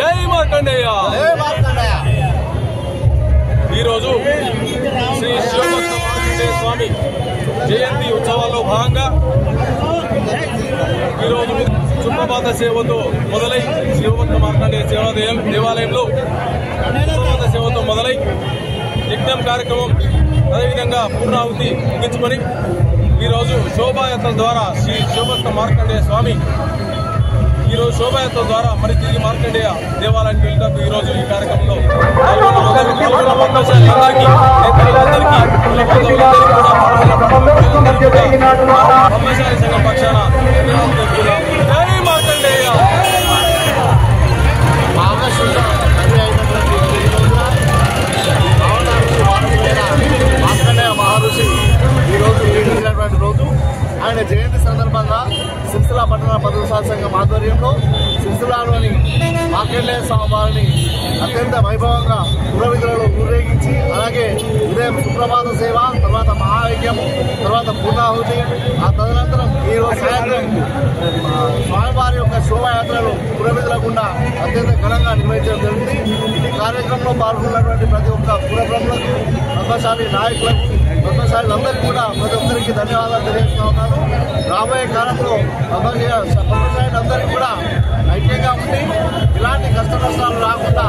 జై మార్కండేయ. ఈరోజు శ్రీ శివభక్త మార్కండేయ స్వామి జయంతి ఉత్సవాల్లో భాగంగా ఈరోజు సుప్రభాత సేవతో మొదలై శివభక్త మార్కండేయ సేవా దేవాలయంలో సుప్రభాత సేవతో మొదలై యజ్ఞం కార్యక్రమం అదేవిధంగా పూర్ణాహుతి ముగించుకొని ఈరోజు శోభాయాత్ర ద్వారా శ్రీ శివభక్త మార్కండేయ స్వామి ఈరోజు శోభాయాత్ర ద్వారా మరి తిరిగి మార్కండేయ దేవాలయానికి వెళ్ళినప్పుడు ఈరోజు ఈ కార్యక్రమంలో బ్రహ్మశాలి సంఘం పక్షాన జై మార్కండేయ. మార్కండేయ మహర్షి ఈరోజు జన్మించినటువంటి రోజు. ఆయన జయంతి సందర్భంగా సిరిసిల్ల పట్టణ పద్మశాలి సంఘం ఆధ్వర్యంలో సిరిసిల్లలోని మార్కండేయ స్వామి వారిని అత్యంత వైభవంగా పురవిధులలో ఊరేగించి అలాగే ఉదయం సుప్రభాత సేవ, తర్వాత మహాయజ్ఞము, తర్వాత పూర్ణాహుతి, ఆ తదనంతరం ఈరోజు సాయంత్రం స్వామివారి యొక్క శోభాయాత్రలు పురవిధులకుండా అత్యంత ఘనంగా నిర్వహించడం జరిగింది. ఈ కార్యక్రమంలో పాల్గొన్నటువంటి ప్రతి ఒక్క పురబ్రహ్మలకు, పద్మశాలి నాయకులకు, పద్మశాలందరికీ కూడా ప్రతి ఒక్కరికి ధన్యవాదాలు తెలియజేస్తా ఉన్నాను. రాబోయే కాలంలో పద్మశాలందరికీ కూడా ఐక్యంగా ఉండి ఇలాంటి కష్ట నష్టాలు రాకుండా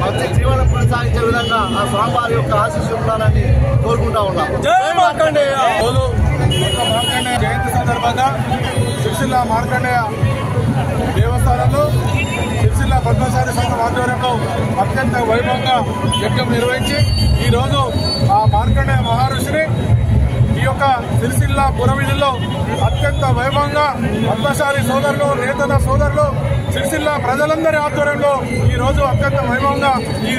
మంచి జీవనం కొనసాగించే విధంగా ఆ స్వామివారి యొక్క ఆశీస్సులు ఉండాలని కోరుకుంటా ఉన్నాం. జై మార్కండేయ. మార్కండేయ జయంతి సందర్భంగా సిరిసిల్ల మార్కండేయ దేవస్థానంలో సిరిసిల్ల పద్మశాలి సంఘం ఆధ్వర్యంలో అత్యంత వైభవంగా యజ్ఞం నిర్వహించి ఈరోజు ఆ మార్కండేయ మహర్షిని ఈ యొక్క సిరిసిల్ల పురవీధుల్లో అత్యంత వైభవంగా పద్మశాలి సోదరులు, నేతన్న సోదరులు, సిరిసిల్ల ప్రజలందరి ఆధ్వర్యంలో ఈ రోజు అత్యంత వైభవంగా ఈ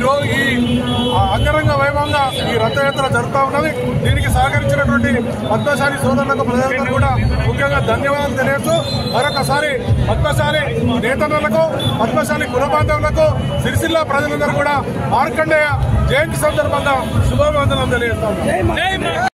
అంగరంగ వైభవంగా ఈ రథయాత్ర జరుగుతూ ఉన్నది. దీనికి సహకరించినటువంటి పద్మశాలి సోదరులకు, ప్రజలందరూ కూడా ముఖ్యంగా ధన్యవాదాలు తెలియజేస్తూ మరొకసారి పద్మశాలి నేతన్నలకు, పద్మశాలి కులబాంధవులకు, సిరిసిల్ల ప్రజలందరూ కూడా మార్కండేయ జయంతి సందర్భంగా శుభాభివందనలు తెలియజేస్తాం.